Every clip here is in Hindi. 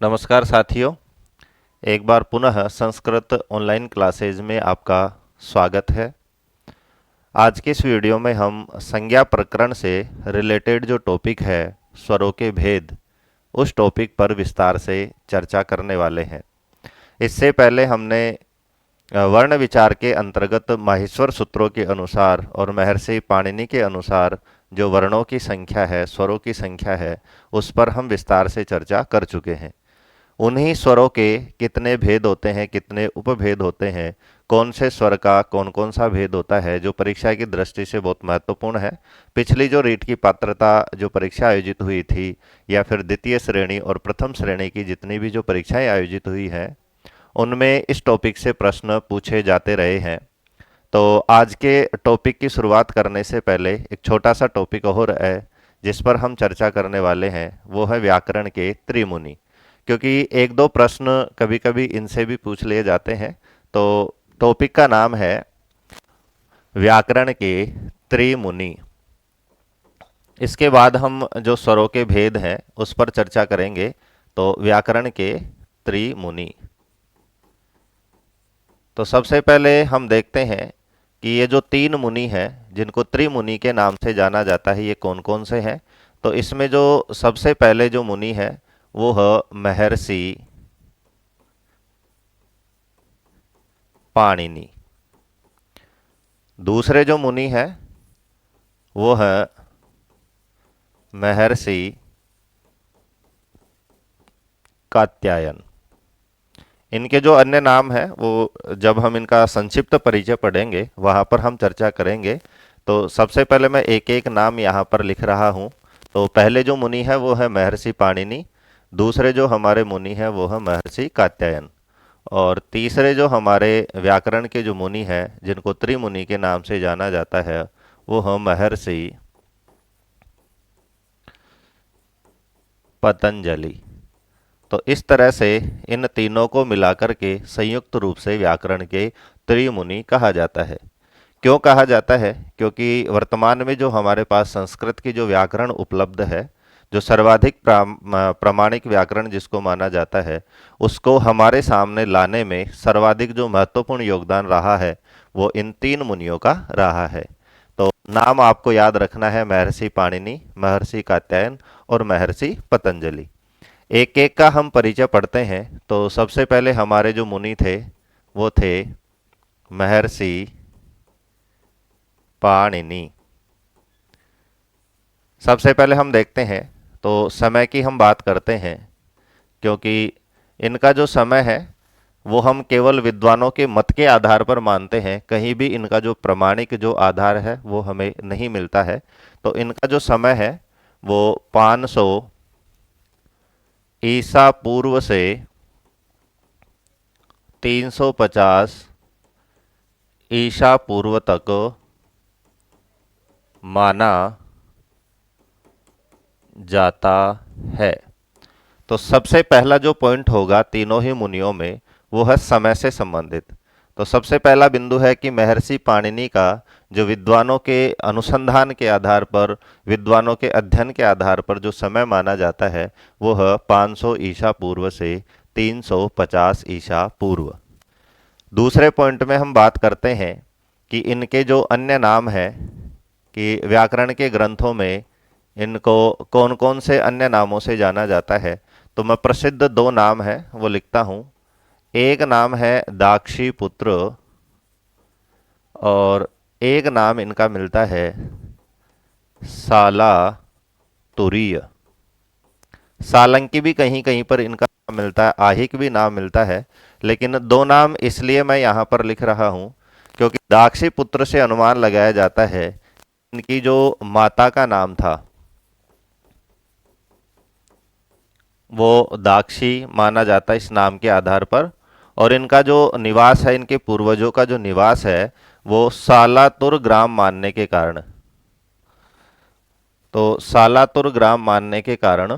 नमस्कार साथियों। एक बार पुनः संस्कृत ऑनलाइन क्लासेज में आपका स्वागत है। आज के इस वीडियो में हम संज्ञा प्रकरण से रिलेटेड जो टॉपिक है स्वरों के भेद, उस टॉपिक पर विस्तार से चर्चा करने वाले हैं। इससे पहले हमने वर्ण विचार के अंतर्गत माहेश्वर सूत्रों के अनुसार और महर्षि पाणिनि के अनुसार जो वर्णों की संख्या है, स्वरों की संख्या है, उस पर हम विस्तार से चर्चा कर चुके हैं। उन्हीं स्वरों के कितने भेद होते हैं, कितने उपभेद होते हैं, कौन से स्वर का कौन कौन सा भेद होता है, जो परीक्षा की दृष्टि से बहुत महत्वपूर्ण है। पिछली जो रीट की पात्रता जो परीक्षा आयोजित हुई थी, या फिर द्वितीय श्रेणी और प्रथम श्रेणी की जितनी भी जो परीक्षाएं आयोजित हुई हैं, उनमें इस टॉपिक से प्रश्न पूछे जाते रहे हैं। तो आज के टॉपिक की शुरुआत करने से पहले एक छोटा सा टॉपिक और है जिस पर हम चर्चा करने वाले हैं, वो है व्याकरण के त्रिमुनि। क्योंकि एक दो प्रश्न कभी कभी इनसे भी पूछ लिए जाते हैं। तो टॉपिक का नाम है व्याकरण के त्रिमुनि। इसके बाद हम जो स्वरों के भेद हैं उस पर चर्चा करेंगे। तो व्याकरण के त्रिमुनि। तो सबसे पहले हम देखते हैं कि ये जो तीन मुनि हैं जिनको त्रिमुनि के नाम से जाना जाता है, ये कौन कौन से हैं। तो इसमें जो सबसे पहले जो मुनि है वो है महर्षि पाणिनि। दूसरे जो मुनि है वो है महर्षि कात्यायन। इनके जो अन्य नाम हैं वो जब हम इनका संक्षिप्त परिचय पढ़ेंगे वहाँ पर हम चर्चा करेंगे। तो सबसे पहले मैं एक एक नाम यहाँ पर लिख रहा हूँ। तो पहले जो मुनि है वो है महर्षि पाणिनि, दूसरे जो हमारे मुनि हैं वो है महर्षि कात्यायन, और तीसरे जो हमारे व्याकरण के जो मुनि हैं जिनको त्रिमुनि के नाम से जाना जाता है वो है महर्षि पतंजलि। तो इस तरह से इन तीनों को मिलाकर के संयुक्त रूप से व्याकरण के त्रिमुनि कहा जाता है। क्यों कहा जाता है? क्योंकि वर्तमान में जो हमारे पास संस्कृत की जो व्याकरण उपलब्ध है, जो सर्वाधिक प्रामाणिक व्याकरण जिसको माना जाता है, उसको हमारे सामने लाने में सर्वाधिक जो महत्वपूर्ण योगदान रहा है वो इन तीन मुनियों का रहा है। तो नाम आपको याद रखना है, महर्षि पाणिनि, महर्षि कात्यायन और महर्षि पतंजलि। एक एक का हम परिचय पढ़ते हैं। तो सबसे पहले हमारे जो मुनि थे वो थे महर्षि पाणिनि। सबसे पहले हम देखते हैं, तो समय की हम बात करते हैं, क्योंकि इनका जो समय है वो हम केवल विद्वानों के मत के आधार पर मानते हैं। कहीं भी इनका जो प्रमाणिक जो आधार है वो हमें नहीं मिलता है। तो इनका जो समय है वो 500 ईसा पूर्व से 350 ईसा पूर्व तक माना जाता है। तो सबसे पहला जो पॉइंट होगा तीनों ही मुनियों में वो है समय से संबंधित। तो सबसे पहला बिंदु है कि महर्षि पाणिनि का जो विद्वानों के अनुसंधान के आधार पर, विद्वानों के अध्ययन के आधार पर जो समय माना जाता है वो है 500 ईसा पूर्व से 350 ईसा पूर्व। दूसरे पॉइंट में हम बात करते हैं कि इनके जो अन्य नाम हैं, कि व्याकरण के ग्रंथों में इनको कौन कौन से अन्य नामों से जाना जाता है। तो मैं प्रसिद्ध दो नाम है वो लिखता हूँ। एक नाम है दाक्षी पुत्र, और एक नाम इनका मिलता है साला तुरीय। सालंकी भी कहीं कहीं पर इनका नाम मिलता है, आहिक भी नाम मिलता है, लेकिन दो नाम इसलिए मैं यहाँ पर लिख रहा हूँ क्योंकि दाक्षी पुत्र से अनुमान लगाया जाता है इनकी जो माता का नाम था वो दाक्षी माना जाता है इस नाम के आधार पर, और इनका जो निवास है, इनके पूर्वजों का जो निवास है वो सालातुर ग्राम मानने के कारण, तो सालातुर ग्राम मानने के कारण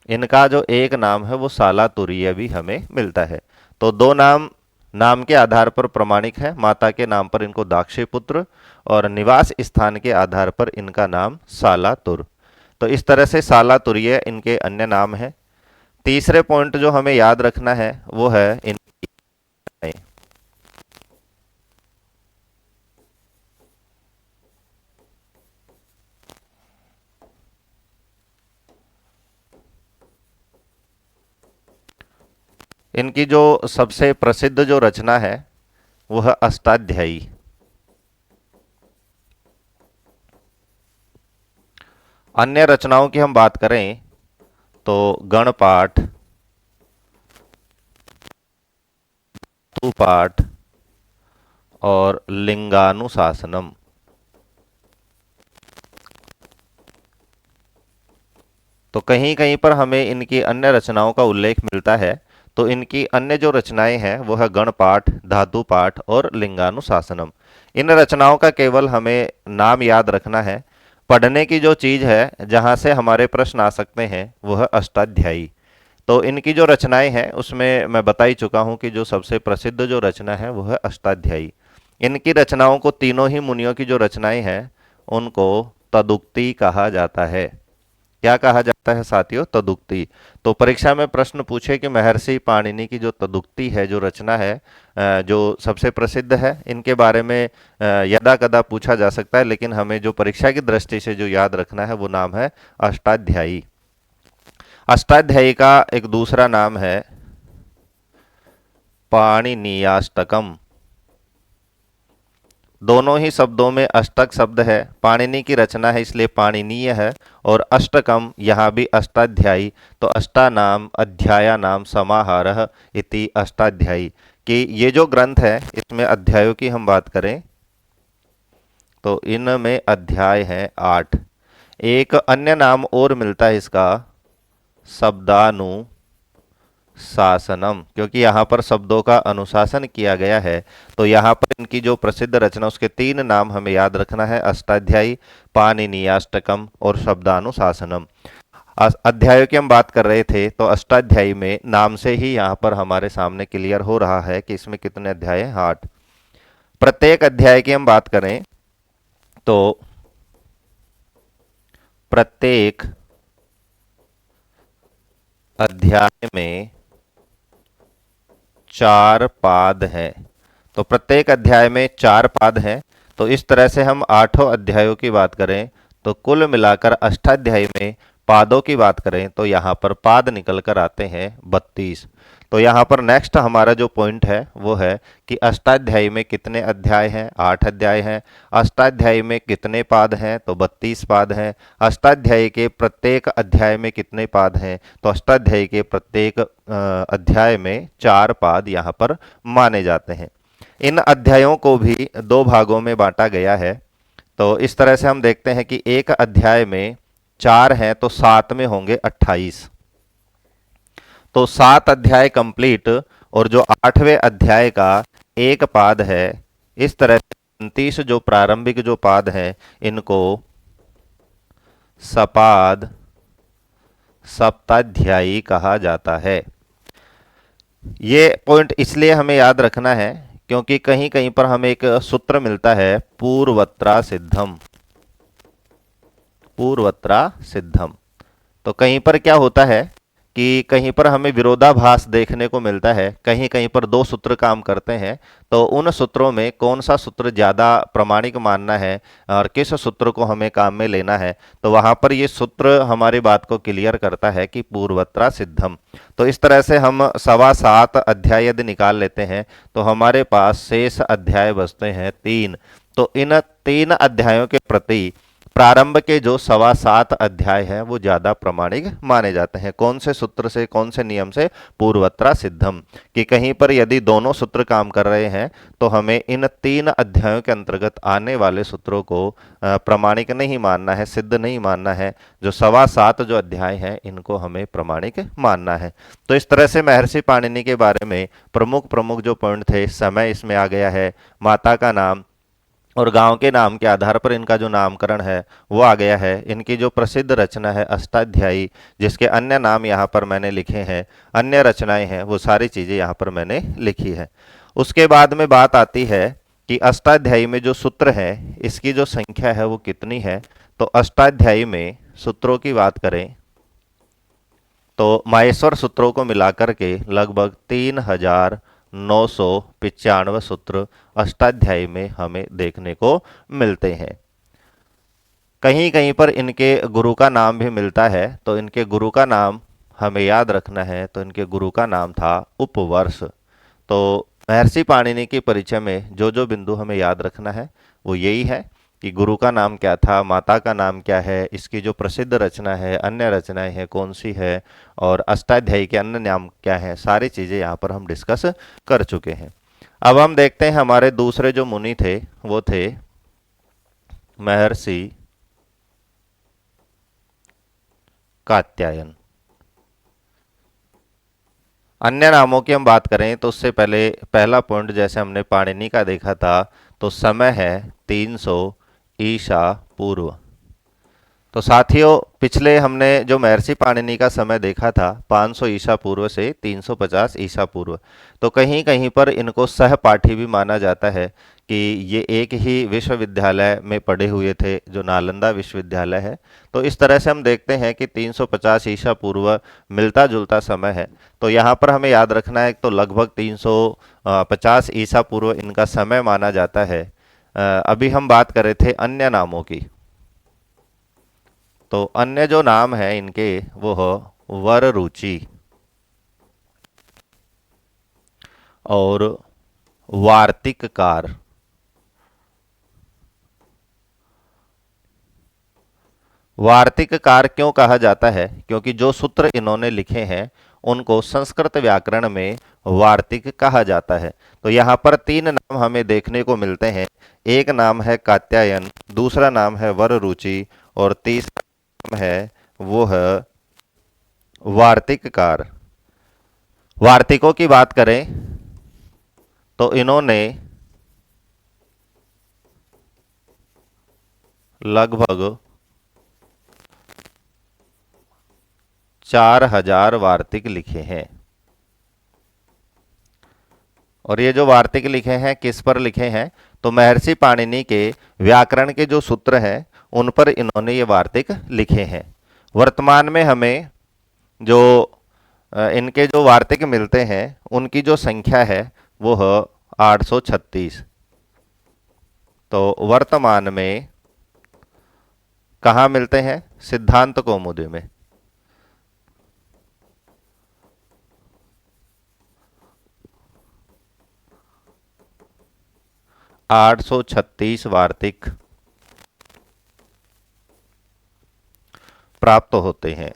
इनका जो एक नाम है वो सालातुरीय भी हमें मिलता है। तो दो नाम नाम के आधार पर प्रमाणिक है। माता के नाम पर इनको दाक्षी पुत्र और निवास स्थान के आधार पर इनका नाम सालातुर। तो इस तरह से साला तुरीय इनके अन्य नाम हैं। तीसरे पॉइंट जो हमें याद रखना है वो है इनकी जो सबसे प्रसिद्ध जो रचना है वह अष्टाध्यायी। अन्य रचनाओं की हम बात करें तो गणपाठ, पाठ और लिंगानुशासनम। तो कहीं कहीं पर हमें इनकी अन्य रचनाओं का उल्लेख मिलता है। तो इनकी अन्य जो रचनाएं हैं वो है गणपाठ, धातु पाठ और लिंगानुशासनम। इन रचनाओं का केवल हमें नाम याद रखना है। पढ़ने की जो चीज है जहां से हमारे प्रश्न आ सकते हैं वो है अष्टाध्यायी। तो इनकी जो रचनाएं हैं उसमें मैं बता ही चुका हूं कि जो सबसे प्रसिद्ध जो रचना है वो है अष्टाध्यायी। इनकी रचनाओं को, तीनों ही मुनियों की जो रचनाएं हैं उनको तदुक्ति कहा जाता है। क्या कहा जाता है साथियों? तदुक्ति। तो परीक्षा में प्रश्न पूछे कि महर्षि पाणिनि की जो तदुक्ति है, जो रचना है, जो सबसे प्रसिद्ध है, इनके बारे में यदा कदा पूछा जा सकता है, लेकिन हमें जो परीक्षा की दृष्टि से जो याद रखना है वो नाम है अष्टाध्यायी। अष्टाध्यायी का एक दूसरा नाम है पाणिनीयाष्टकम। दोनों ही शब्दों में अष्टक शब्द है। पाणिनि की रचना है इसलिए पाणिनीय है, और अष्टकम यहाँ भी अष्टाध्यायी। तो अष्टानाम अध्यायानाम समाहारः इति अष्टाध्यायी। कि ये जो ग्रंथ है इसमें अध्यायों की हम बात करें तो इनमें अध्याय हैं 8। एक अन्य नाम और मिलता है इसका, शब्दानु शासनम, क्योंकि यहाँ पर शब्दों का अनुशासन किया गया है। तो यहाँ पर इनकी जो प्रसिद्ध रचना, उसके 3 नाम हमें याद रखना है, अष्टाध्यायी, पाणिनीयाष्टकम और शब्दानुशासनम। अध्यायों की हम बात कर रहे थे तो अष्टाध्यायी में नाम से ही यहाँ पर हमारे सामने क्लियर हो रहा है कि इसमें कितने अध्याय हैं? 8। प्रत्येक अध्याय की हम बात करें तो प्रत्येक अध्याय में 4 पाद हैं। तो प्रत्येक अध्याय में 4 पाद हैं। तो इस तरह से हम 8 अध्यायों की बात करें तो कुल मिलाकर अष्टाध्यायी में पादों की बात करें तो यहाँ पर पाद निकल कर आते हैं 32। तो यहाँ पर नेक्स्ट हमारा जो पॉइंट है वो है कि अष्टाध्यायी में कितने अध्याय हैं? 8 अध्याय हैं। अष्टाध्यायी में कितने पाद हैं? तो 32 पाद हैं। अष्टाध्यायी के प्रत्येक अध्याय में कितने पाद हैं? तो अष्टाध्यायी के प्रत्येक अध्याय में 4 पाद यहाँ पर माने जाते हैं। इन अध्यायों को भी 2 भागों में बांटा गया है। तो इस तरह से हम देखते हैं कि एक अध्याय में 4 हैं तो 7 में होंगे 28। तो 7 अध्याय कंप्लीट, और जो 8वें अध्याय का एक पाद है, इस तरह से 29 जो प्रारंभिक जो पाद हैं इनको सपाद सप्ताध्यायी कहा जाता है। ये पॉइंट इसलिए हमें याद रखना है क्योंकि कहीं कहीं पर हमें एक सूत्र मिलता है पूर्वत्रा सिद्धम। पूर्वत्रा सिद्धम। तो कहीं पर क्या होता है कि कहीं पर हमें विरोधाभास देखने को मिलता है, कहीं कहीं पर 2 सूत्र काम करते हैं। तो उन सूत्रों में कौन सा सूत्र ज़्यादा प्रमाणिक मानना है और किस सूत्र को हमें काम में लेना है, तो वहाँ पर ये सूत्र हमारी बात को क्लियर करता है कि पूर्वत्रा सिद्धम। तो इस तरह से हम 7.25 अध्याय यदि निकाल लेते हैं तो हमारे पास शेष अध्याय बचते हैं 3। तो इन 3 अध्यायों के प्रति प्रारंभ के जो 7.25 अध्याय हैं वो ज्यादा प्रमाणिक माने जाते हैं। कौन से सूत्र से, कौन से नियम से? पूर्वत्रा सिद्धम। कि कहीं पर यदि दोनों सूत्र काम कर रहे हैं तो हमें इन 3 अध्यायों के अंतर्गत आने वाले सूत्रों को प्रमाणिक नहीं मानना है, सिद्ध नहीं मानना है। जो 7.25 जो अध्याय हैं इनको हमें प्रमाणिक मानना है। तो इस तरह से महर्षि पाणिनि के बारे में प्रमुख प्रमुख जो पॉइंट थे, समय इसमें आ गया है, माता का नाम और गांव के नाम के आधार पर इनका जो नामकरण है वो आ गया है। इनकी जो प्रसिद्ध रचना है अष्टाध्यायी, जिसके अन्य नाम यहाँ पर मैंने लिखे हैं, अन्य रचनाएं हैं, वो सारी चीज़ें यहाँ पर मैंने लिखी है। उसके बाद में बात आती है कि अष्टाध्यायी में जो सूत्र है इसकी जो संख्या है वो कितनी है। तो अष्टाध्यायी में सूत्रों की बात करें तो माहेश्वर सूत्रों को मिलाकर के लगभग 3995 सूत्र अष्टाध्यायी में हमें देखने को मिलते हैं। कहीं कहीं पर इनके गुरु का नाम भी मिलता है, तो इनके गुरु का नाम हमें याद रखना है। तो इनके गुरु का नाम था उपवर्ष। तो महर्षि पाणिनि के परिचय में जो जो बिंदु हमें याद रखना है वो यही है कि गुरु का नाम क्या था, माता का नाम क्या है, इसकी जो प्रसिद्ध रचना है, अन्य रचनाएं हैं कौन सी है, और अष्टाध्यायी के अन्य नाम क्या है, सारी चीज़ें यहाँ पर हम डिस्कस कर चुके हैं। अब हम देखते हैं हमारे दूसरे जो मुनि थे वो थे महर्षि कात्यायन। अन्य नामों की हम बात करें तो उससे पहले पहला पॉइंट जैसे हमने पाणिनि का देखा था, तो समय है 300 ईसा पूर्व। तो साथियों पिछले हमने जो महर्षि पाणिनि का समय देखा था 500 ईसा पूर्व से 350 ईसा पूर्व, तो कहीं कहीं पर इनको सहपाठी भी माना जाता है कि ये एक ही विश्वविद्यालय में पढ़े हुए थे जो नालंदा विश्वविद्यालय है। तो इस तरह से हम देखते हैं कि 350 ईसा पूर्व मिलता जुलता समय है। तो यहाँ पर हमें याद रखना है तो लगभग 350 ईसा पूर्व इनका समय माना जाता है। अभी हम बात कर रहे थे अन्य नामों की, तो अन्य जो नाम है इनके वो हो वररुचि और वार्तिककार। वार्तिककार क्यों कहा जाता है? क्योंकि जो सूत्र इन्होंने लिखे हैं उनको संस्कृत व्याकरण में वार्तिक कहा जाता है। तो यहाँ पर तीन नाम हमें देखने को मिलते हैं। एक नाम है कात्यायन, दूसरा नाम है वररुचि और तीसरा नाम है वो है वार्तिककार। वार्तिकों की बात करें तो इन्होंने लगभग 4000 वार्तिक लिखे हैं। और ये जो वार्तिक लिखे हैं किस पर लिखे हैं? तो महर्षि पाणिनि के व्याकरण के जो सूत्र हैं उन पर इन्होंने ये वार्तिक लिखे हैं। वर्तमान में हमें जो इनके जो वार्तिक मिलते हैं उनकी जो संख्या है वो है 836। तो वर्तमान में कहाँ मिलते हैं? सिद्धांत कौमुदी में। 836 वार्तिक प्राप्त होते हैं।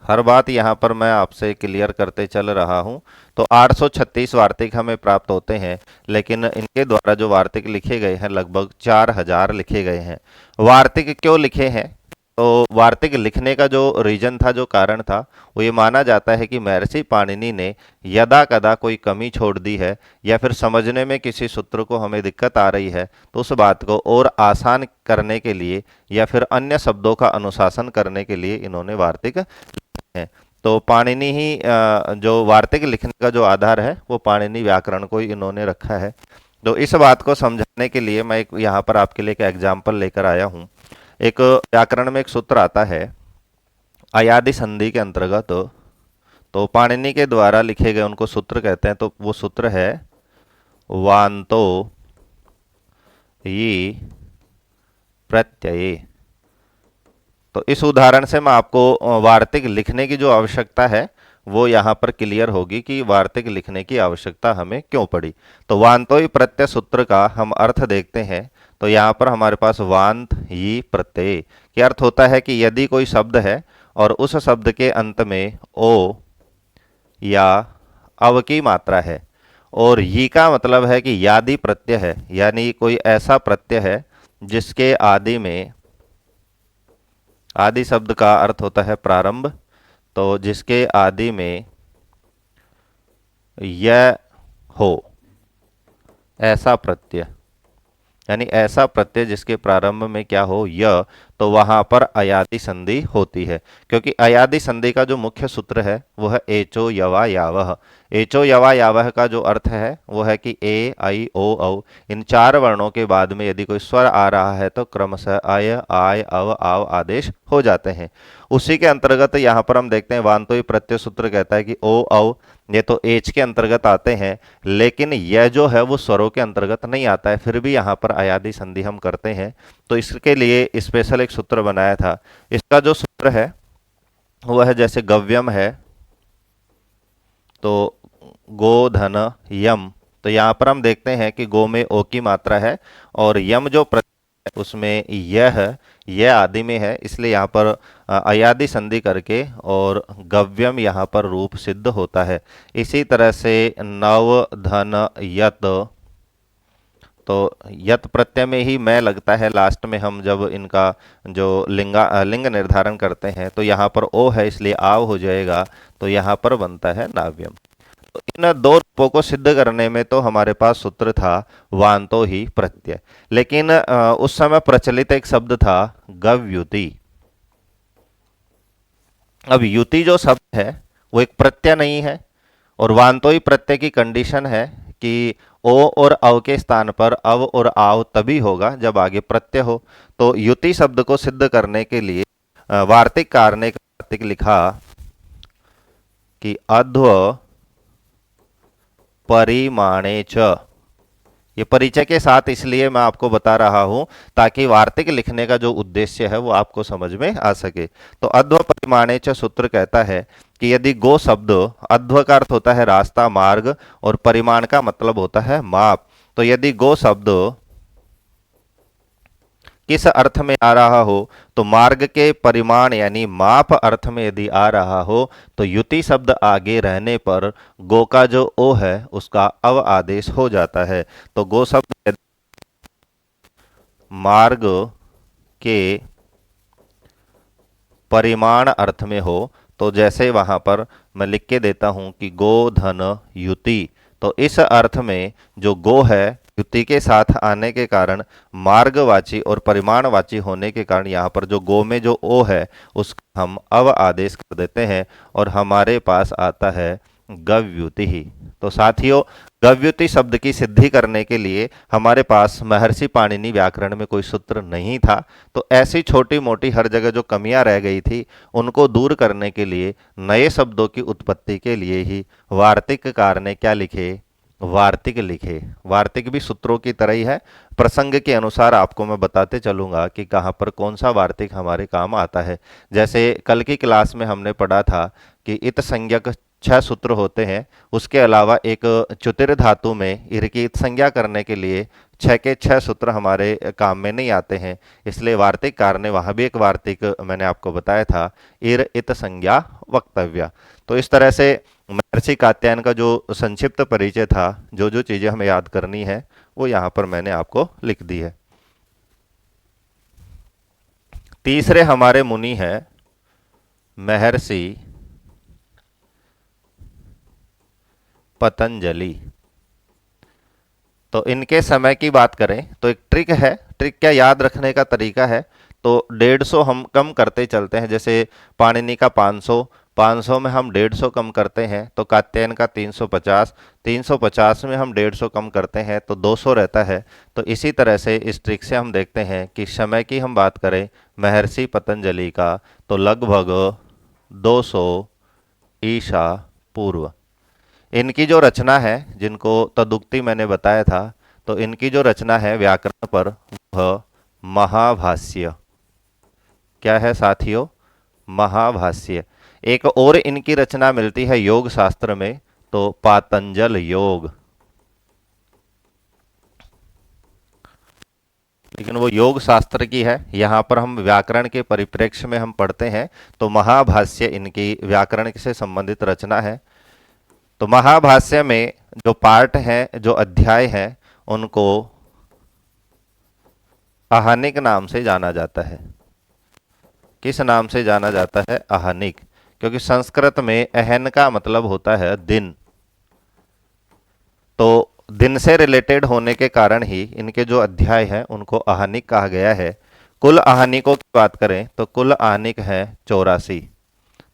हर बात यहाँ पर मैं आपसे क्लियर करते चल रहा हूँ। तो 836 वार्तिक हमें प्राप्त होते हैं, लेकिन इनके द्वारा जो वार्तिक लिखे गए हैं लगभग 4000 लिखे गए हैं। वार्तिक क्यों लिखे हैं? तो वार्तिक लिखने का जो रीजन था, जो कारण था, वो ये माना जाता है कि महर्षि पाणिनि ने यदा कदा कोई कमी छोड़ दी है या फिर समझने में किसी सूत्र को हमें दिक्कत आ रही है तो उस बात को और आसान करने के लिए या फिर अन्य शब्दों का अनुशासन करने के लिए इन्होंने वार्तिक लिखे हैं। तो पाणिनि ही जो वार्तिक लिखने का जो आधार है वो पाणिनि व्याकरण को ही इन्होंने रखा है। तो इस बात को समझाने के लिए मैं एक यहाँ पर आपके लिए एक एग्जाम्पल लेकर आया हूँ। एक व्याकरण में एक सूत्र आता है अयादि संधि के अंतर्गत, तो पाणिनि के द्वारा लिखे गए उनको सूत्र कहते हैं। तो वो सूत्र है वांतो यी प्रत्यये। तो इस उदाहरण से मैं आपको वार्तिक लिखने की जो आवश्यकता है वो यहाँ पर क्लियर होगी कि वार्तिक लिखने की आवश्यकता हमें क्यों पड़ी। तो वांतो ही प्रत्यय सूत्र का हम अर्थ देखते हैं। तो यहाँ पर हमारे पास वांत ही प्रत्यय के अर्थ होता है कि यदि कोई शब्द है और उस शब्द के अंत में ओ या अव की मात्रा है और ये का मतलब है कि यादि प्रत्यय है, यानी कोई ऐसा प्रत्यय है जिसके आदि में, आदि शब्द का अर्थ होता है प्रारंभ, तो जिसके आदि में यह हो ऐसा प्रत्यय, यानी ऐसा प्रत्यय जिसके प्रारंभ में क्या हो य, तो वहां पर अयादि संधि होती है। क्योंकि अयादि संधि का जो मुख्य सूत्र है वो है एचो यवा यावह। एचो यवा यावह का जो अर्थ है वो है कि ए आई ओ औ इन 4 वर्णों के बाद में यदि कोई स्वर आ रहा है तो क्रमशः अय आय अव आव आदेश हो जाते हैं। उसी के अंतर्गत यहाँ पर हम देखते हैं वान्तोई प्रत्यय सूत्र कहता है कि ओ औ ये तो एच के अंतर्गत आते हैं, लेकिन यह जो है वो स्वरों के अंतर्गत नहीं आता है, फिर भी यहाँ पर अयादि संधि हम करते हैं। तो इसके लिए स्पेशल एक सूत्र बनाया था। इसका जो सूत्र है वह है जैसे गव्यम है तो गो धन यम, तो यहाँ पर हम देखते हैं कि गो में ओ की मात्रा है और यम जो प्रत्यय है उसमें यह आदि में है, इसलिए यहाँ पर अयादि संधि करके और गव्यम यहाँ पर रूप सिद्ध होता है। इसी तरह से नव धन यत, तो यत प्रत्यय में ही मैं लगता है लास्ट में हम जब इनका जो लिंग निर्धारण करते हैं तो यहाँ पर ओ है इसलिए आव हो जाएगा, तो यहाँ पर बनता है नाव्यम। तो इन दो रूपों को सिद्ध करने में तो हमारे पास सूत्र था वांतो ही प्रत्यय, लेकिन उस समय प्रचलित एक शब्द था गव्युति। अब युति जो शब्द है वो एक प्रत्यय नहीं है और वांतो ही प्रत्यय की कंडीशन है कि ओ और अव के स्थान पर अव और आव तभी होगा जब आगे प्रत्यय हो। तो युति शब्द को सिद्ध करने के लिए वार्तिककार ने एक वार्तिक लिखा कि अध्व परिमाणे च, ये परिचय के साथ इसलिए मैं आपको बता रहा हूं ताकि वार्तिक लिखने का जो उद्देश्य है वो आपको समझ में आ सके। तो अध्व परिमाणे च सूत्र कहता है कि यदि गो शब्द, अध्व का अर्थ होता है रास्ता मार्ग और परिमाण का मतलब होता है माप, तो यदि गो शब्द किस अर्थ में आ रहा हो तो मार्ग के परिमाण यानी माप अर्थ में यदि आ रहा हो तो युति शब्द आगे रहने पर गो का जो ओ है उसका अव आदेश हो जाता है। तो गो शब्द यदि मार्ग के परिमाण अर्थ में हो तो जैसे वहां पर मैं लिख के देता हूं कि गो धन युति, तो इस अर्थ में जो गो है युति के साथ आने के कारण मार्गवाची और परिमाणवाची होने के कारण यहाँ पर जो गो में जो ओ है उसका हम अव आदेश कर देते हैं और हमारे पास आता है गव्युति ही। तो साथियों, गव्युति शब्द की सिद्धि करने के लिए हमारे पास महर्षि पाणिनि व्याकरण में कोई सूत्र नहीं था, तो ऐसी छोटी मोटी हर जगह जो कमियां रह गई थी उनको दूर करने के लिए नए शब्दों की उत्पत्ति के लिए ही वार्तिककार ने क्या लिखे, वार्तिक लिखे। वार्तिक भी सूत्रों की तरह ही है, प्रसंग के अनुसार आपको मैं बताते चलूंगा कि कहाँ पर कौन सा वार्तिक हमारे काम आता है। जैसे कल की क्लास में हमने पढ़ा था कि इत संज्ञक 6 सूत्र होते हैं, उसके अलावा एक चुतिर धातु में इर की इत संज्ञा करने के लिए 6 के 6 सूत्र हमारे काम में नहीं आते हैं, इसलिए वार्तिककार ने वहाँ भी एक वार्तिक मैंने आपको बताया था, इर इत संज्ञा वक्तव्य। तो इस तरह से महर्षि कात्यायन का जो संक्षिप्त परिचय था, जो जो चीजें हमें याद करनी है वो यहाँ पर मैंने आपको लिख दी है। तीसरे हमारे मुनि हैं महर्षि पतंजलि। तो इनके समय की बात करें तो एक ट्रिक है, ट्रिक क्या याद रखने का तरीका है, तो 150 हम कम करते चलते हैं। जैसे पाणिनि का 500 में हम 150 कम करते हैं तो कात्यायन का 350 में हम 150 कम करते हैं तो 200 रहता है। तो इसी तरह से इस ट्रिक से हम देखते हैं कि समय की हम बात करें महर्षि पतंजलि का तो लगभग 200 ईसा पूर्व। इनकी जो रचना है, जिनको तदुक्ति मैंने बताया था, तो इनकी जो रचना है व्याकरण पर वह महाभाष्य। क्या है साथियों? महाभाष्य। एक और इनकी रचना मिलती है योग शास्त्र में, तो पातंजल योग, लेकिन वो योग शास्त्र की है। यहां पर हम व्याकरण के परिप्रेक्ष्य में हम पढ़ते हैं, तो महाभाष्य इनकी व्याकरण से संबंधित रचना है। तो महाभाष्य में जो पार्ट हैं, जो अध्याय हैं, उनको आहनिक नाम से जाना जाता है। किस नाम से जाना जाता है? आहनिक, क्योंकि संस्कृत में अहन का मतलब होता है दिन, तो दिन से रिलेटेड होने के कारण ही इनके जो अध्याय हैं उनको आहनिक कहा गया है। कुल आहनिकों की बात करें तो कुल आहनिक है 84।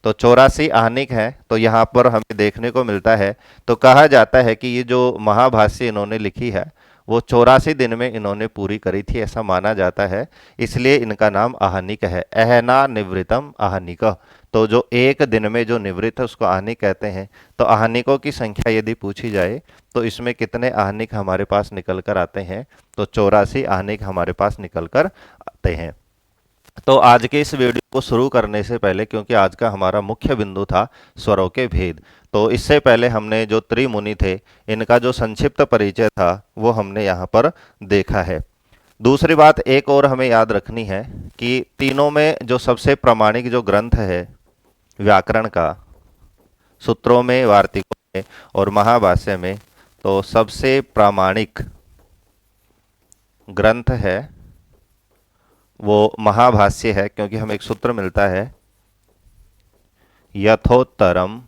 तो 84 आहनिक हैं, तो यहाँ पर हमें देखने को मिलता है। तो कहा जाता है कि ये जो महाभाष्य इन्होंने लिखी है वो 84 दिन में इन्होंने पूरी करी थी, ऐसा माना जाता है। इसलिए इनका नाम आहनिक है। अहना निवृतम आहनिक। तो जो एक दिन में जो निवृत्त है उसको आहनिक कहते हैं। तो आहनिकों की संख्या यदि पूछी जाए तो इसमें कितने आहनिक हमारे पास निकल कर आते हैं? तो 84 आहनिक हमारे पास निकल कर आते हैं। तो आज के इस वीडियो को शुरू करने से पहले, क्योंकि आज का हमारा मुख्य बिंदु था स्वरों के भेद, तो इससे पहले हमने जो त्रिमुनि थे इनका जो संक्षिप्त परिचय था वो हमने यहाँ पर देखा है। दूसरी बात एक और हमें याद रखनी है कि तीनों में जो सबसे प्रामाणिक जो ग्रंथ है व्याकरण का, सूत्रों में, वार्तिकों में और महाभाष्य में, तो सबसे प्रामाणिक ग्रंथ है वो महाभाष्य है। क्योंकि हमें एक सूत्र मिलता है यथोत्तरम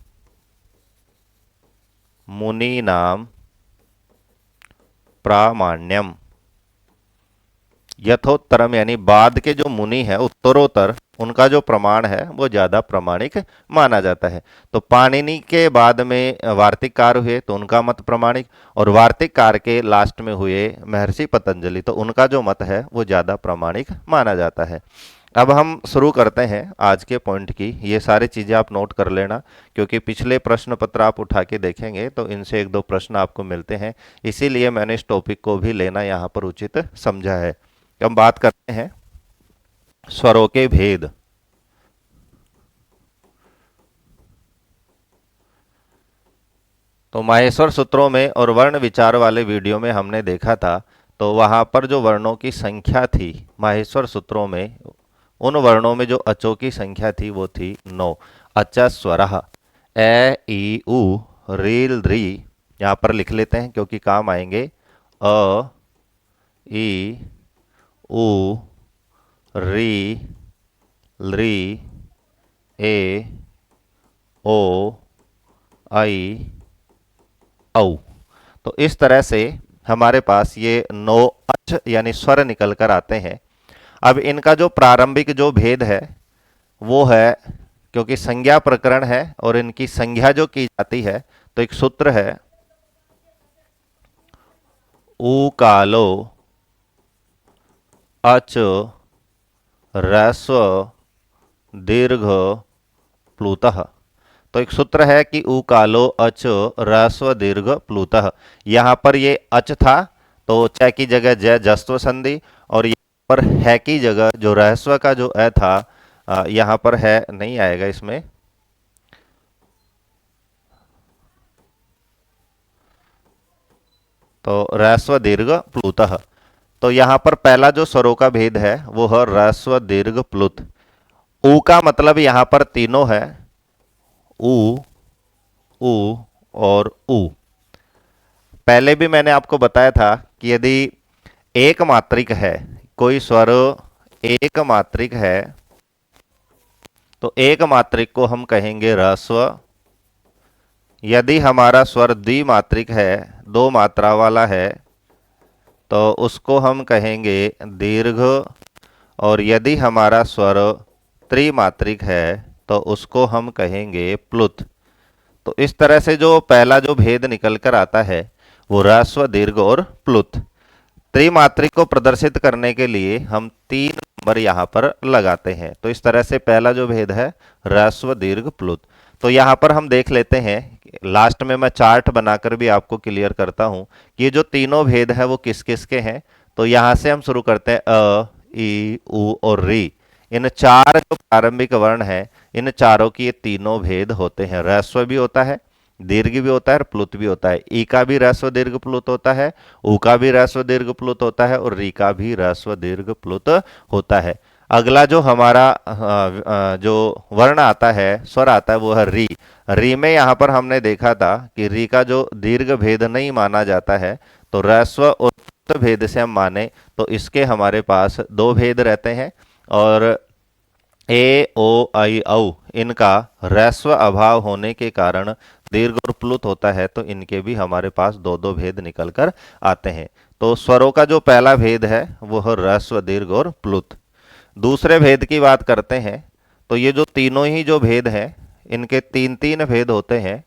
मुनीनाम प्रामाण्यम। यथोत्तरम यानी बाद के जो मुनि है, उत्तरोत्तर उनका जो प्रमाण है वो ज्यादा प्रामाणिक माना जाता है। तो पाणिनि के बाद में वार्तिककार हुए तो उनका मत प्रामाणिक, और वार्तिककार के लास्ट में हुए महर्षि पतंजलि, तो उनका जो मत है वो ज्यादा प्रामाणिक माना जाता है। अब हम शुरू करते हैं आज के पॉइंट की। ये सारी चीजें आप नोट कर लेना, क्योंकि पिछले प्रश्न पत्र आप उठा के देखेंगे तो इनसे एक दो प्रश्न आपको मिलते हैं, इसीलिए मैंने इस टॉपिक को भी लेना यहाँ पर उचित समझा है। हम बात करते हैं स्वरों के भेद। तो माहेश्वर सूत्रों में और वर्ण विचार वाले वीडियो में हमने देखा था, तो वहां पर जो वर्णों की संख्या थी माहेश्वर सूत्रों में, उन वर्णों में जो अचों की संख्या थी वो थी 9। अचा स्वरः ए ई उ रील री, यहाँ पर लिख लेते हैं क्योंकि काम आएंगे। अ ई उ री ली ए ओ आई औ। तो इस तरह से हमारे पास ये 9 अच यानी स्वर निकल कर आते हैं। अब इनका जो प्रारंभिक जो भेद है वो है, क्योंकि संज्ञा प्रकरण है और इनकी संज्ञा जो की जाती है, तो एक सूत्र है ऊ कालो अच ह्रस्व दीर्घ प्लुतः। तो एक सूत्र है कि ऊ कालो अच ह्रस्व दीर्घ प्लुतः। यहाँ पर ये अच था तो च की जगह ज जस्व संधि, और यहाँ पर है की जगह जो ह्रस्व का जो अ था यहाँ पर है नहीं आएगा इसमें, तो ह्रस्व दीर्घ प्लुतः। तो यहाँ पर पहला जो स्वरों का भेद है वो है ह्रस्व दीर्घ प्लुत। ऊ का मतलब यहाँ पर तीनों है, ऊ, ऊ और ऊ। पहले भी मैंने आपको बताया था कि यदि एक मात्रिक है, कोई स्वर एक मात्रिक है, तो एक मात्रिक को हम कहेंगे ह्रस्व। यदि हमारा स्वर द्विमात्रिक है, दो मात्रा वाला है, तो उसको हम कहेंगे दीर्घ। और यदि हमारा स्वर त्रिमात्रिक है तो उसको हम कहेंगे प्लुत। तो इस तरह से जो पहला जो भेद निकल कर आता है वो ह्रस्व दीर्घ और प्लुत। त्रिमात्रिक को प्रदर्शित करने के लिए हम 3 नंबर यहाँ पर लगाते हैं। तो इस तरह से पहला जो भेद है ह्रस्व दीर्घ प्लुत। तो यहाँ पर हम देख लेते हैं, लास्ट में मैं चार्ट बनाकर भी आपको क्लियर करता हूँ कि ये जो तीनों भेद है वो किस किस के हैं। तो यहाँ से हम शुरू करते हैं अ, ई, उ और री। इन 4 जो प्रारंभिक वर्ण हैं, इन चारों की ये तीनों भेद होते हैं। ह्रस्व भी होता है, दीर्घ भी होता है और प्लुत भी होता है। ई का भी ह्रस्व दीर्घ प्लुत होता है, उ का भी ह्रस्व दीर्घ प्लुत होता है, और री का भी ह्रस्व दीर्घ प्लुत होता है। अगला जो हमारा जो वर्ण आता है, स्वर आता है, वो है री। री में यहाँ पर हमने देखा था कि री का जो दीर्घ भेद नहीं माना जाता है, तो ह्रस्व और प्लुत भेद से हम माने तो इसके हमारे पास 2 भेद रहते हैं। और ए ओ आई औ इनका ह्रस्व अभाव होने के कारण दीर्घ और प्लुत होता है, तो इनके भी हमारे पास 2-2 भेद निकल कर आते हैं। तो स्वरों का जो पहला भेद है वो है ह्रस्व दीर्घ और प्लुत। दूसरे भेद की बात करते हैं, तो ये जो तीनों ही जो भेद हैं इनके तीन तीन भेद होते हैं,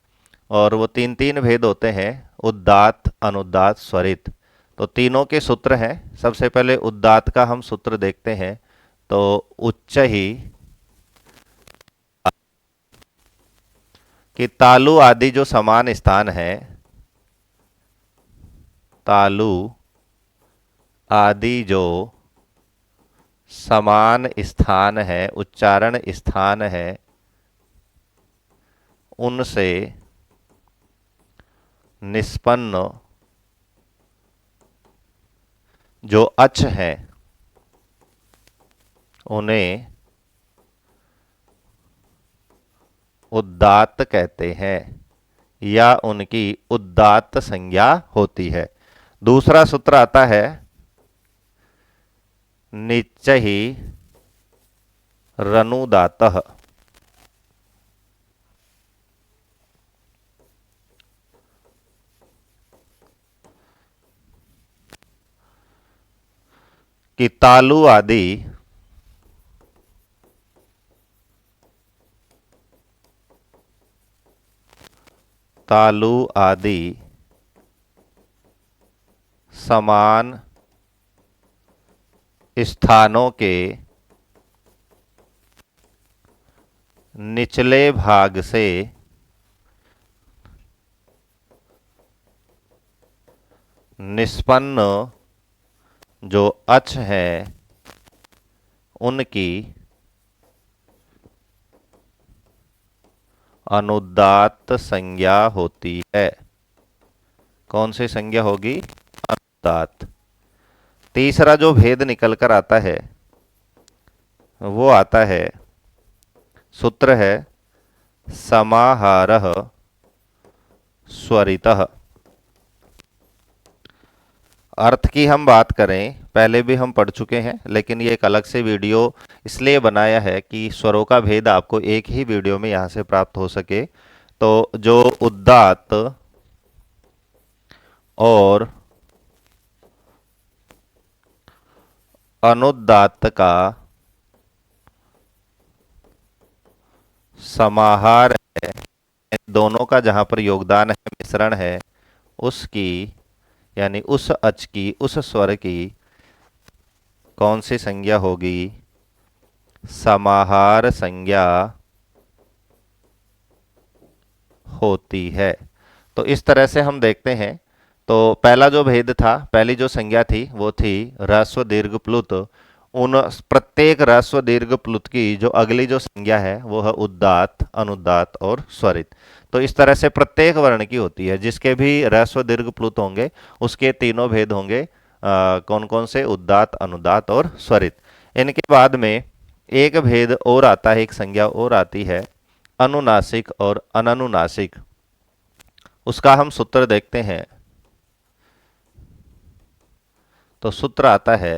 और वो तीन तीन भेद होते हैं उदात्त, अनुदात्त, स्वरित। तो तीनों के सूत्र हैं। सबसे पहले उदात्त का हम सूत्र देखते हैं। तो उच्च ही, कि तालु आदि जो समान स्थान है, तालु आदि जो समान स्थान है, उच्चारण स्थान है, उनसे निष्पन्न जो अच है, उन्हें उदात्त कहते हैं, या उनकी उदात्त संज्ञा होती है। दूसरा सूत्र आता है निश्चयी रनुदातः। कि तालु आदि समान स्थानों के निचले भाग से निष्पन्न जो अच है, उनकी अनुदात्त संज्ञा होती है। कौन सी संज्ञा होगी? अनुदात्त। तीसरा जो भेद निकल कर आता है वो आता है, सूत्र है समाहारः स्वरितः। अर्थ की हम बात करें, पहले भी हम पढ़ चुके हैं, लेकिन ये एक अलग से वीडियो इसलिए बनाया है कि स्वरों का भेद आपको एक ही वीडियो में यहाँ से प्राप्त हो सके। तो जो उदात्त और अनुदात्त का समाहार है, दोनों का जहाँ पर योगदान है, मिश्रण है, उसकी यानी उस अच की, उस स्वर की कौन सी संज्ञा होगी? समाहार संज्ञा होती है। तो इस तरह से हम देखते हैं। तो पहला जो भेद था, पहली जो संज्ञा थी वो थी ह्रस्व दीर्घ प्लुत। उन प्रत्येक ह्रस्व दीर्घ प्लुत की जो अगली जो संज्ञा है वो है उदात्त, अनुदात्त और स्वरित। तो इस तरह से प्रत्येक वर्ण की होती है, जिसके भी ह्रस्व दीर्घ प्लुत होंगे उसके तीनों भेद होंगे। कौन कौन से? उदात्त, अनुदात्त और स्वरित। इनके बाद में एक भेद और आता है, एक संज्ञा और आती है, अनुनासिक और अननुनासिक। उसका हम सूत्र देखते हैं। तो सूत्र आता है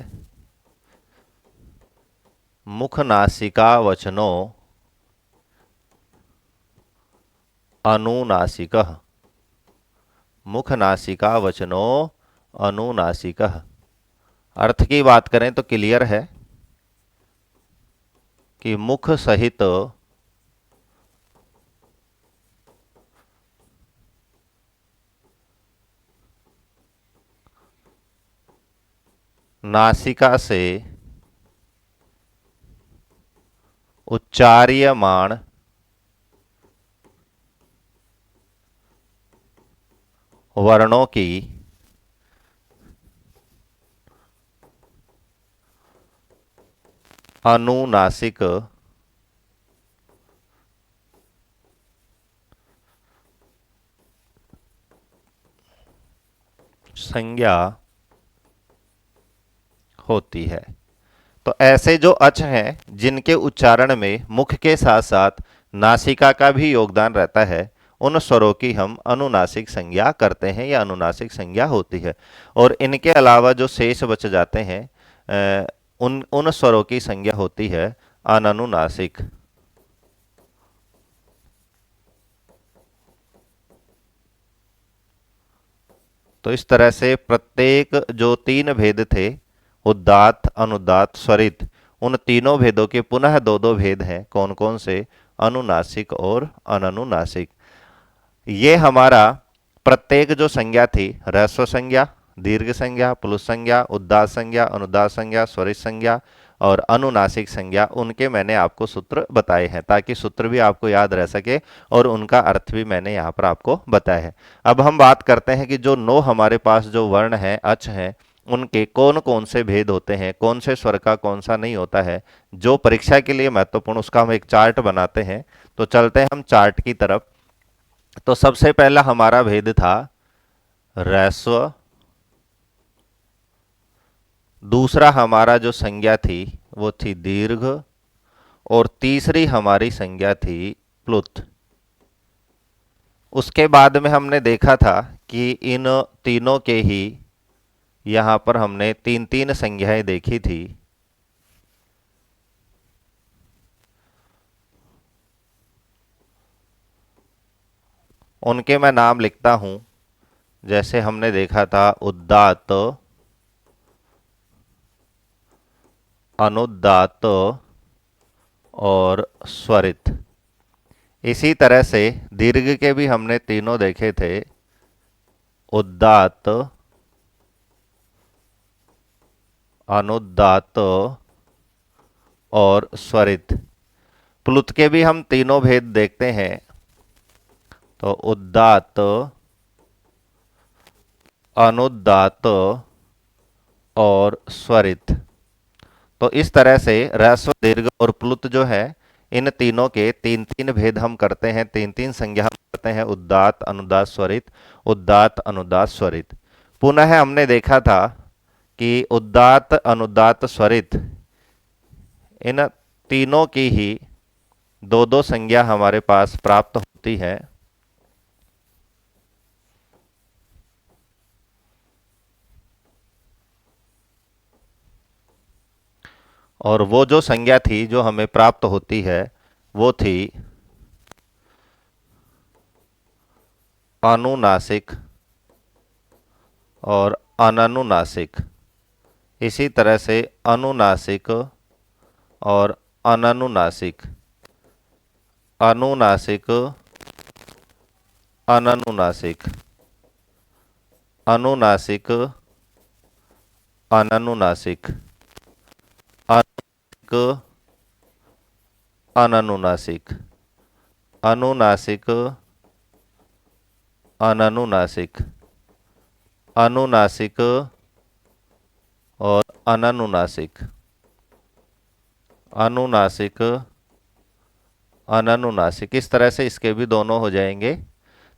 मुख नासिका वचनों अनुनासिकः। मुख नासिका वचनों अनुनासिकः। अर्थ की बात करें तो क्लियर है कि मुख सहित नासिका से उच्चार्यमाण वर्णों की अनुनासिक संज्ञा होती है। तो ऐसे जो अच हैं जिनके उच्चारण में मुख के साथ साथ नासिका का भी योगदान रहता है, उन स्वरों की हम अनुनासिक संज्ञा करते हैं या अनुनासिक संज्ञा होती है। और इनके अलावा जो शेष बच जाते हैं उन स्वरों की संज्ञा होती है अननुनासिक। तो इस तरह से प्रत्येक जो तीन भेद थे, उदात्त, अनुदात्त, स्वरित, उन तीनों भेदों के पुनः दो दो भेद हैं। कौन कौन से? अनुनासिक और अननुनासिक। ये हमारा प्रत्येक जो संज्ञा थी, ह्रस्व संज्ञा, दीर्घ संज्ञा, प्लुत संज्ञा, उदात्त संज्ञा, अनुदात्त संज्ञा, स्वरित संज्ञा और अनुनासिक संज्ञा, उनके मैंने आपको सूत्र बताए हैं ताकि सूत्र भी आपको याद रह सके और उनका अर्थ भी मैंने यहाँ पर आपको बताया है। अब हम बात करते हैं कि जो 9 हमारे पास जो वर्ण हैं, अच हैं, उनके कौन कौन से भेद होते हैं, कौन से स्वर का कौन सा नहीं होता है, जो परीक्षा के लिए महत्वपूर्ण, उसका हम एक चार्ट बनाते हैं। तो चलते हैं हम चार्ट की तरफ। तो सबसे पहला हमारा भेद था ह्रस्व, दूसरा हमारा जो संज्ञा थी वो थी दीर्घ और तीसरी हमारी संज्ञा थी प्लुत। उसके बाद में हमने देखा था कि इन तीनों के ही यहां पर हमने तीन तीन संज्ञाएं देखी थी। उनके मैं नाम लिखता हूं। जैसे हमने देखा था उदात्त, अनुदात्त और स्वरित। इसी तरह से दीर्घ के भी हमने तीनों देखे थे, उदात्त, अनुदात्त और स्वरित। प्लुत के भी हम तीनों भेद देखते हैं, तो उदात्त, अनुदात्त और स्वरित। तो इस तरह से ह्रस्व, दीर्घ और प्लुत जो है, इन तीनों के तीन तीन भेद हम करते हैं, तीन तीन संज्ञा हम करते हैं, उदात्त, अनुदात्त, स्वरित, उदात्त, अनुदात्त, स्वरित। पुनः हमने देखा था कि उदात्त, अनुदात्त, स्वरित, इन तीनों की ही दो दो संज्ञा हमारे पास प्राप्त होती है। और वो जो संज्ञा थी जो हमें प्राप्त होती है वो थी अनुनासिक और अननुनासिक। इसी तरह से अनुनासिक और अननुनासिक, अनुनासिक, अननुनासिक, अनुनासिक, अननुनासिक, अनुनासिक, अननुनासिक, अनुनासिक, अननुनासिक, अनुनासिक और अननुनासिक, अनुनासिक, अननुनासिक। इस तरह से इसके भी दोनों हो जाएंगे।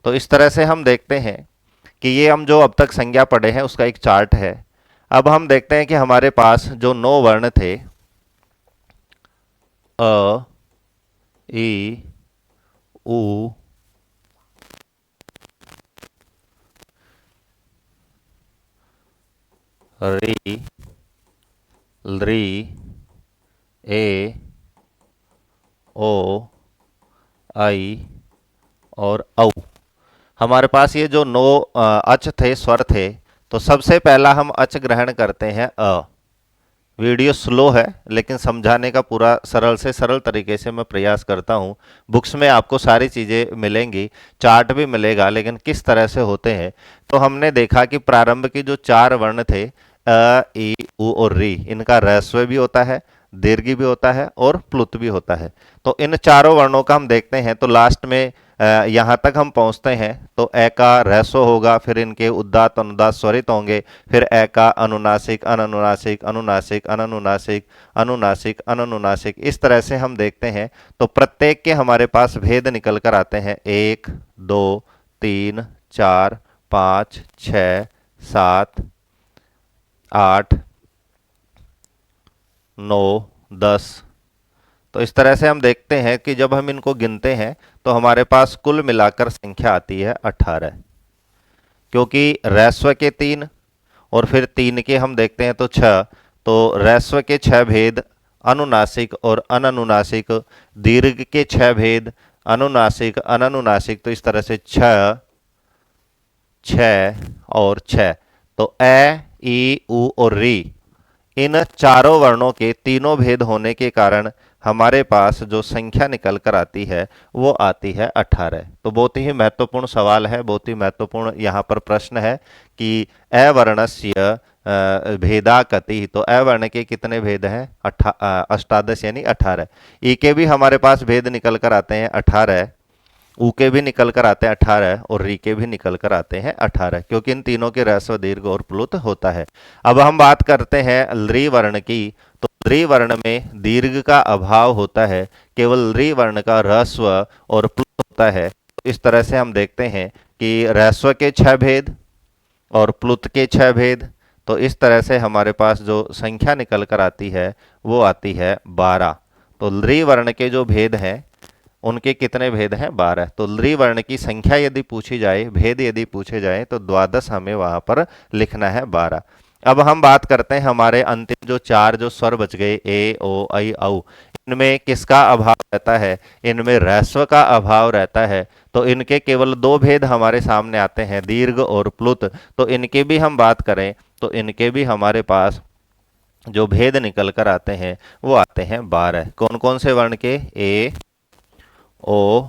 तो इस तरह से हम देखते हैं कि ये हम जो अब तक संज्ञा पढ़े हैं उसका एक चार्ट है। अब हम देखते हैं कि हमारे पास जो 9 वर्ण थे, अ, ई, उ, री, ली, ए, ओ, आई और औ। हमारे पास ये जो 9 अच थे, स्वर थे। तो सबसे पहला हम अच ग्रहण करते हैं अ। वीडियो स्लो है लेकिन समझाने का पूरा सरल से सरल तरीके से मैं प्रयास करता हूँ। बुक्स में आपको सारी चीज़ें मिलेंगी, चार्ट भी मिलेगा, लेकिन किस तरह से होते हैं। तो हमने देखा कि प्रारंभ के जो 4 वर्ण थे, अ, ई, उ और री, इनका ह्रस्व भी होता है, दीर्घ भी होता है और प्लुत भी होता है। तो इन चारों वर्णों का हम देखते हैं। तो लास्ट में यहाँ तक हम पहुँचते हैं तो ए का ह्रस्व होगा, फिर इनके उदात्त, अनुदात्त, स्वरित होंगे, फिर ए का अनुनासिक, अननुनासिक, अनुनासिक, अननुनासिक, अनुनासिक, अननुनासिक। इस तरह से हम देखते हैं। तो प्रत्येक के हमारे पास भेद निकल कर आते हैं, 1, 2, 3, 4, 5, 6, 7, 8, 9, 10। तो इस तरह से हम देखते हैं कि जब हम इनको गिनते हैं तो हमारे पास कुल मिलाकर संख्या आती है 18। क्योंकि ह्रस्व के 3 और फिर 3 के हम देखते हैं तो 6। तो ह्रस्व के 6 भेद, अनुनासिक और अननुनासिक, दीर्घ के 6 भेद, अनुनासिक, अननुनासिक। तो इस तरह से 6, 6 और 6। तो ए, ई, उ और री, इन चारों वर्णों के तीनों भेद होने के कारण हमारे पास जो संख्या निकल कर आती है वो आती है 18। तो बहुत ही महत्वपूर्ण सवाल है, बहुत ही महत्वपूर्ण यहाँ पर प्रश्न है कि अवर्णस्य भेदा कति। तो अवर्ण के कितने भेद हैं? अष्टादश यानी 18। ई के भी हमारे पास भेद निकल कर आते हैं 18, ऊ के भी निकल कर आते हैं 18 और री के भी निकल कर आते हैं 18, क्योंकि इन तीनों के ह्रस्व दीर्घ और प्लुत होता है। अब हम बात करते हैं लृ वर्ण की। तो लृ वर्ण में दीर्घ का अभाव होता है, केवल लृ वर्ण का ह्रस्व और प्लुत होता है। तो इस तरह से हम देखते हैं कि ह्रस्व के 6 भेद और प्लुत के 6 भेद। तो इस तरह से हमारे पास जो संख्या निकल कर आती है वो आती है 12। तो लृ वर्ण के जो भेद हैं उनके कितने भेद हैं? 12। तो लृ वर्ण की संख्या यदि पूछी जाए, भेद यदि पूछे जाए, तो द्वादश हमें वहां पर लिखना है 12। अब हम बात करते हैं हमारे अंतिम जो 4 जो स्वर बच गए, ए ओ ऐ औ, इनमें किसका अभाव रहता है? इनमें ह्रस्व का अभाव रहता है। तो इनके केवल 2 भेद हमारे सामने आते हैं, दीर्घ और प्लुत। तो इनके भी हम बात करें तो इनके भी हमारे पास जो भेद निकल कर आते हैं वो आते हैं 12। कौन कौन से वर्ण के? ए ओ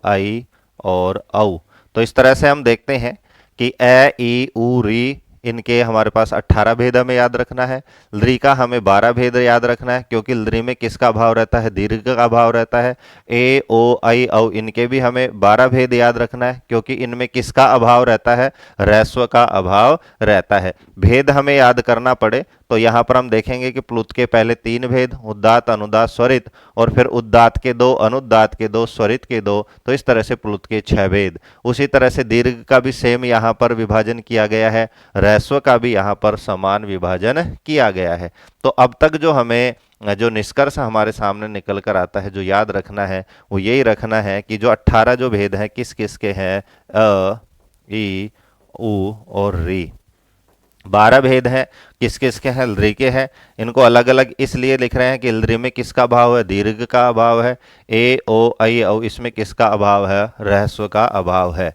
आई और औ। तो इस तरह से हम देखते हैं कि ए ई उ री, इनके हमारे पास 18 भेद हमें याद रखना है। लृ का हमें 12 भेद याद रखना है, क्योंकि लृ में किसका अभाव रहता है? दीर्घ का अभाव रहता है। ए ओ ऐ औ, इनके भी हमें 12 भेद याद रखना है, क्योंकि इनमें किसका अभाव रहता है? ह्रस्व का अभाव रहता है। भेद हमें याद करना पड़े तो यहाँ पर हम देखेंगे कि प्लुत के पहले 3 भेद, उदात्त अनुदात्त स्वरित, और फिर उदात्त के 2, अनुदात्त के 2, स्वरित के 2। तो इस तरह से प्लुत के 6 भेद। उसी तरह से दीर्घ का भी सेम यहाँ पर विभाजन किया गया है, ह्रस्व का भी यहाँ पर समान विभाजन किया गया है। तो अब तक जो हमें जो निष्कर्ष हमारे सामने निकल कर आता है, जो याद रखना है वो यही रखना है कि जो 18 जो भेद हैं किस किस के हैं? अ, ई, उ और री। 12 भेद हैं, किस किस के हैं? लृ के हैं। इनको अलग अलग इसलिए लिख रहे हैं कि लृ में किसका अभाव है? दीर्घ का अभाव है। ए ओ ऐ औ, इसमें किसका अभाव है? ह्रस्व का अभाव है।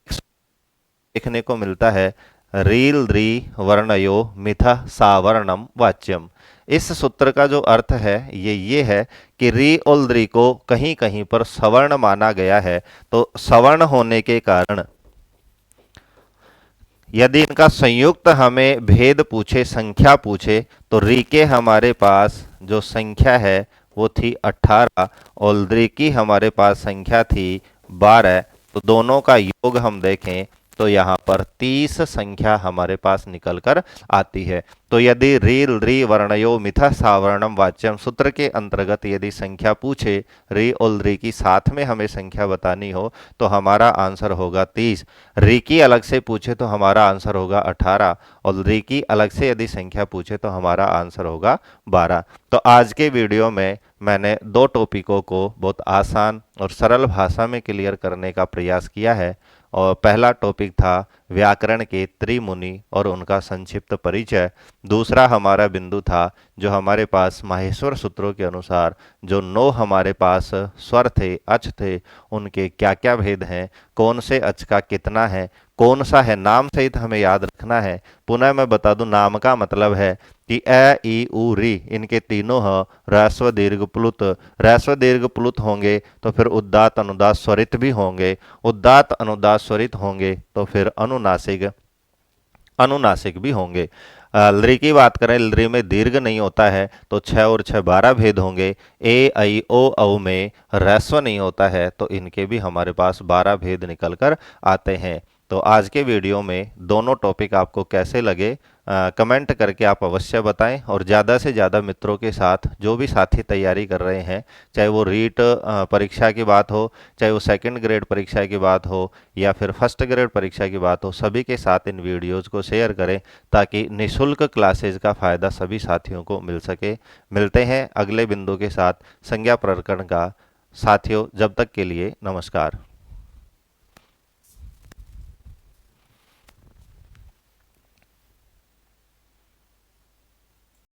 देखने को मिलता है रील लृ वर्णयो मिथ सावर्णम वाच्यम। इस सूत्र का जो अर्थ है ये है कि री और लृ को कहीं कहीं पर सवर्ण माना गया है। तो सवर्ण होने के कारण यदि इनका संयुक्त हमें भेद पूछे, संख्या पूछे, तो री के हमारे पास जो संख्या है वो थी 18 और लृ की हमारे पास संख्या थी 12। तो दोनों का योग हम देखें तो यहाँ पर 30 संख्या हमारे पास निकल कर आती है। तो यदि री लृ वर्णयो मिथ सावर्णम वाच्यम सूत्र के अंतर्गत यदि संख्या पूछे, री और लृ की साथ में हमें संख्या बतानी हो, तो हमारा आंसर होगा 30। री की अलग से पूछे तो हमारा आंसर होगा 18 और लृ की अलग से यदि संख्या पूछे तो हमारा आंसर होगा 12। तो आज के वीडियो में मैंने 2 टॉपिकों को बहुत आसान और सरल भाषा में क्लियर करने का प्रयास किया है। और पहला टॉपिक था व्याकरण के त्रिमुनि और उनका संक्षिप्त परिचय। दूसरा हमारा बिंदु था जो हमारे पास माहेश्वर सूत्रों के अनुसार जो 9 हमारे पास स्वर थे, अच थे, उनके क्या क्या भेद हैं, कौन से अच का कितना है, कौन सा है, नाम सहित हमें याद रखना है। पुनः मैं बता दूं, नाम का मतलब है कि अ ई उ री, इनके तीनों ह्रस्व दीर्घ प्लुत। ह्रस्व दीर्घ प्लुत होंगे तो फिर उदात्त अनुदात्त स्वरित भी होंगे। उदात्त अनुदात्त स्वरित होंगे तो फिर अनुनासिक अनुनासिक भी होंगे। लृ की बात करें, लृ में दीर्घ नहीं होता है तो 6 और 6 12 भेद होंगे। ए ऐ ओ औ में ह्रस्व नहीं होता है तो इनके भी हमारे पास 12 भेद निकल कर आते हैं। तो आज के वीडियो में दोनों टॉपिक आपको कैसे लगे कमेंट करके आप अवश्य बताएं, और ज़्यादा से ज़्यादा मित्रों के साथ जो भी साथी तैयारी कर रहे हैं, चाहे वो रीट परीक्षा की बात हो, चाहे वो सेकंड ग्रेड परीक्षा की बात हो या फिर फर्स्ट ग्रेड परीक्षा की बात हो, सभी के साथ इन वीडियोज़ को शेयर करें ताकि निःशुल्क क्लासेज का फ़ायदा सभी साथियों को मिल सके। मिलते हैं अगले बिंदु के साथ संज्ञा प्रकरण का। साथियों, जब तक के लिए नमस्कार।